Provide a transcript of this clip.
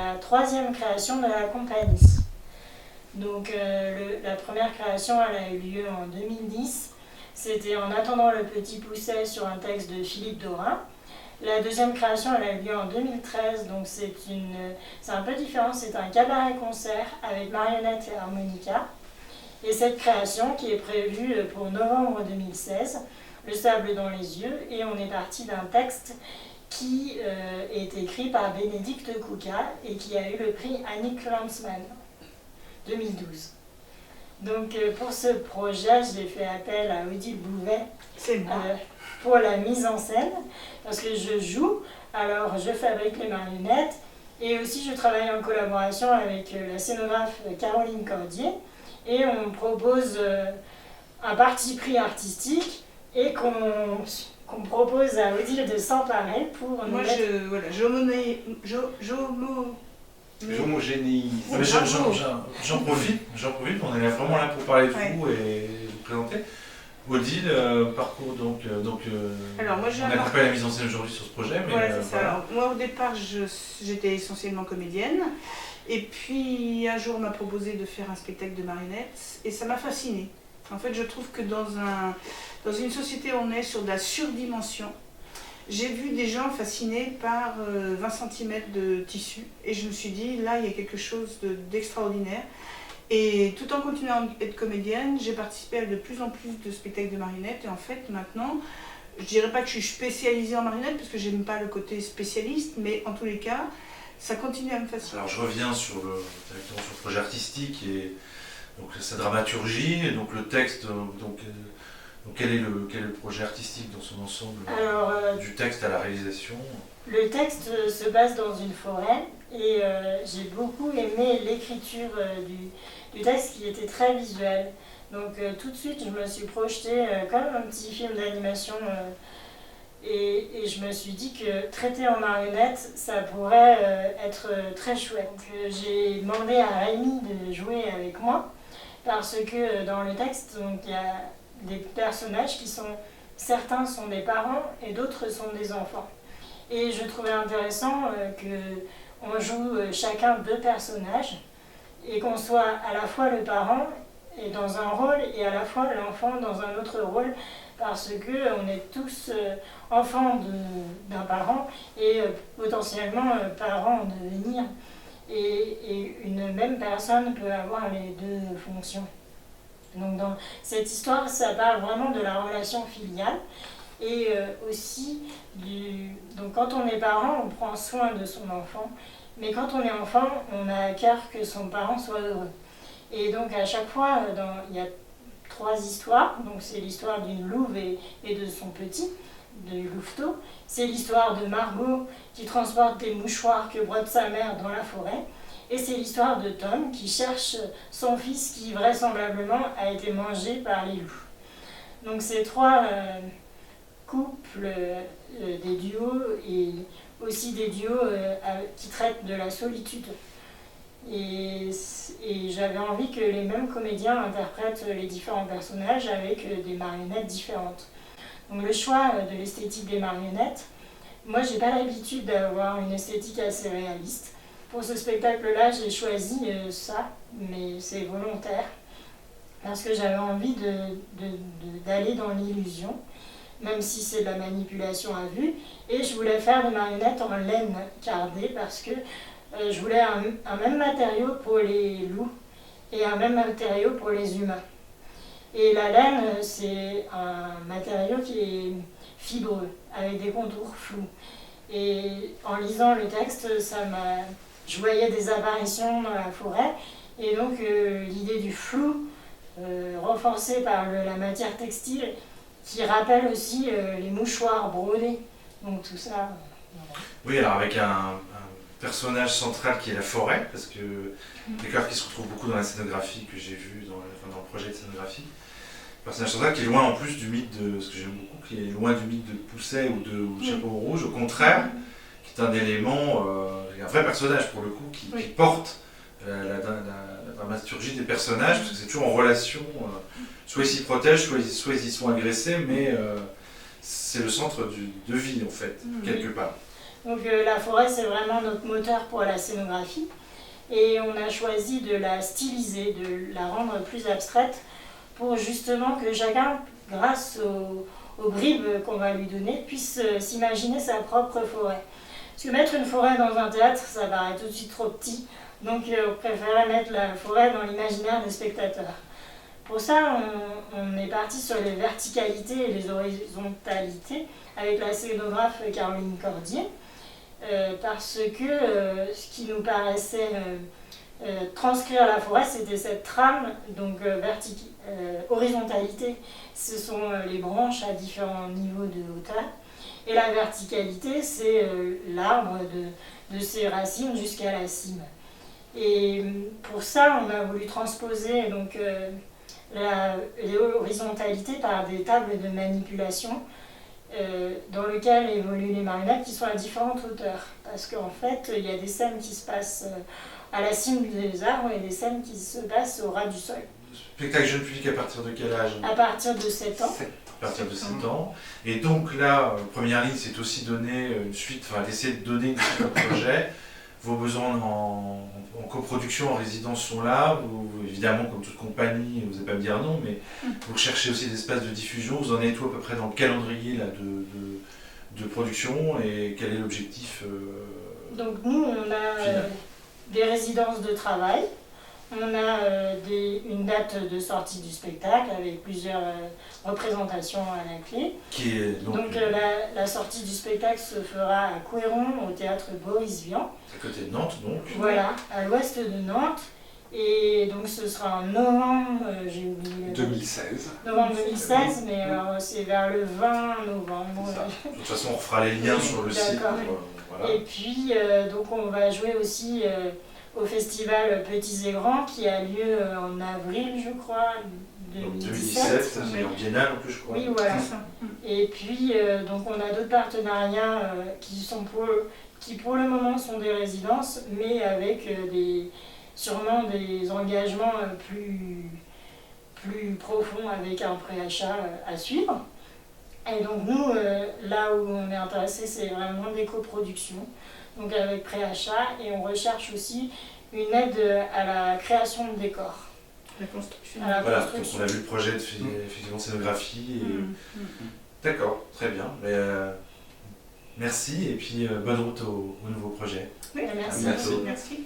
la troisième création de la compagnie. Donc la première création, elle a eu lieu en 2010. C'était En attendant le petit pousset sur un texte de Philippe Dorin. La deuxième création, elle a eu lieu en 2013, donc c'est un peu différent, c'est un cabaret-concert avec marionnettes et harmonica. Et cette création qui est prévue pour novembre 2016, Le sable dans les yeux, et on est parti d'un texte qui est écrit par Bénédicte Kouka et qui a eu le prix Annick Lanzmann 2012. Donc pour ce projet, j'ai fait appel à Odile Bouvet pour la mise en scène, parce que je joue, alors je fabrique les marionnettes, et aussi je travaille en collaboration avec la scénographe Caroline Cordier, et on propose un parti pris artistique, et qu'on propose à Odile de s'emparer pour nous j'homogénéise. J'en profite, on est vraiment là pour parler de vous et vous présenter. Odile, parcours alors, moi, on accompagne la mise en scène aujourd'hui sur ce projet. Mais voilà, c'est ça. Alors, moi au départ j'étais essentiellement comédienne, et puis un jour on m'a proposé de faire un spectacle de marionnettes et ça m'a fascinée. En fait, je trouve que dans une société où on est sur de la surdimension, j'ai vu des gens fascinés par 20 cm de tissu, et je me suis dit, là, il y a quelque chose d'extraordinaire. Et tout en continuant à être comédienne, j'ai participé à de plus en plus de spectacles de marionnettes, et en fait, maintenant, je dirais pas que je suis spécialisée en marionnettes, parce que j'aime pas le côté spécialiste, mais en tous les cas, ça continue à me fasciner. Alors, je reviens directement sur le projet artistique, et donc sa dramaturgie, et donc le texte, donc quel est le projet artistique dans son ensemble, du texte à la réalisation? Le texte se base dans une forêt, et j'ai beaucoup aimé l'écriture du texte qui était très visuel. Donc tout de suite je me suis projetée comme un petit film d'animation, et je me suis dit que traiter en marionnette ça pourrait être très chouette. Donc j'ai demandé à Rémi de jouer avec moi, parce que dans le texte il y a des personnages certains sont des parents et d'autres sont des enfants. Et je trouvais intéressant qu'on joue chacun deux personnages, et qu'on soit à la fois le parent et dans un rôle, et à la fois l'enfant dans un autre rôle, parce qu'on est tous enfants d'un parent et potentiellement parents en devenir. Et une même personne peut avoir les deux fonctions. Donc dans cette histoire, ça parle vraiment de la relation filiale, et aussi donc quand on est parent, on prend soin de son enfant, mais quand on est enfant, on a à cœur que son parent soit heureux. Et donc à chaque fois, il y a 3 histoires. Donc c'est l'histoire d'une louve et de son petit, de Louveteau. C'est l'histoire de Margot qui transporte des mouchoirs que brode sa mère dans la forêt. Et c'est l'histoire de Tom qui cherche son fils qui vraisemblablement a été mangé par les loups. Donc ces 3 couples, des duos, et aussi des duos qui traitent de la solitude. Et j'avais envie que les mêmes comédiens interprètent les différents personnages avec des marionnettes différentes. Donc le choix de l'esthétique des marionnettes, moi j'ai pas l'habitude d'avoir une esthétique assez réaliste. Pour ce spectacle-là, j'ai choisi ça, mais c'est volontaire, parce que j'avais envie d'aller dans l'illusion, même si c'est de la manipulation à vue, et je voulais faire des marionnettes en laine cardée, parce que je voulais un même matériau pour les loups et un même matériau pour les humains. Et la laine, c'est un matériau qui est fibreux, avec des contours flous. Et en lisant le texte, je voyais des apparitions dans la forêt, et donc l'idée du flou, renforcée par la matière textile, qui rappelle aussi les mouchoirs brodés. Donc tout ça... Voilà. Oui, alors avec un personnage central qui est la forêt, parce que d'accord, qui se retrouve beaucoup dans la scénographie que j'ai vu dans le projet de scénographie. Personnage central qui est loin en plus du mythe de, ce que j'aime beaucoup, qui est loin du mythe de Pousset ou de Chapeau Rouge, au contraire, qui est un élément, un vrai personnage pour le coup, qui porte la dramaturgie des personnages, parce que c'est toujours en relation, soit ils s'y protègent, soit ils y sont agressés, mais c'est le centre de vie en fait, quelque part. Donc la forêt, c'est vraiment notre moteur pour la scénographie. Et on a choisi de la styliser, de la rendre plus abstraite pour justement que chacun, grâce aux bribes qu'on va lui donner, puisse s'imaginer sa propre forêt. Parce que mettre une forêt dans un théâtre, ça paraît tout de suite trop petit. Donc on préférait mettre la forêt dans l'imaginaire des spectateurs. Pour ça, on est parti sur les verticalités et les horizontalités avec la scénographe Caroline Cordier, parce que ce qui nous paraissait transcrire la forêt, c'était cette trame, donc horizontalité, ce sont les branches à différents niveaux de hauteur, et la verticalité, c'est l'arbre de ses racines jusqu'à la cime. Et pour ça, on a voulu transposer donc, les horizontalités par des tables de manipulation dans lesquelles évoluent les marionnettes qui sont à différentes hauteurs. Parce qu'en fait, il y a des scènes qui se passent à la cime des arbres et des scènes qui se passent au ras du sol. Spectacle jeune public à partir de quel âge? À partir de 7 ans. À partir de 7 ans. Et donc là, première ligne, c'est aussi donner une suite, enfin d'essayer de donner une suite au projet. Vos besoins en coproduction, en résidence sont là. Vous, évidemment, comme toute compagnie, vous n'allez pas me dire non, mais vous recherchez aussi des espaces de diffusion. Vous en êtes où à peu près dans le calendrier là, de production et quel est l'objectif Donc nous, on a des résidences de travail. On a une date de sortie du spectacle avec plusieurs représentations à la clé. Qui est donc la sortie du spectacle se fera à Couéron, au théâtre Boris Vian. à côté de Nantes, donc. Voilà, à l'ouest de Nantes. Et donc ce sera en novembre, j'ai oublié. 2016. Novembre 2016, mais alors c'est vers le 20 novembre. De toute façon, on refera les liens sur le site. Voilà. Et puis, donc on va jouer aussi au festival Petits et Grands qui a lieu en avril, je crois, 2017. C'est leur biennale en plus, je crois. Oui, voilà. Et puis, donc on a d'autres partenariats qui pour le moment sont des résidences, mais avec sûrement des engagements plus profonds avec un préachat à suivre. Et donc nous, là où on est intéressé, c'est vraiment des coproductions, donc avec préachat, et on recherche aussi une aide à la création de décors. La construction. Voilà, donc on a vu le projet de effectivement scénographie. Et... D'accord, très bien. Mais, merci et puis bonne route au nouveau projet. Oui, merci. À bientôt. Merci.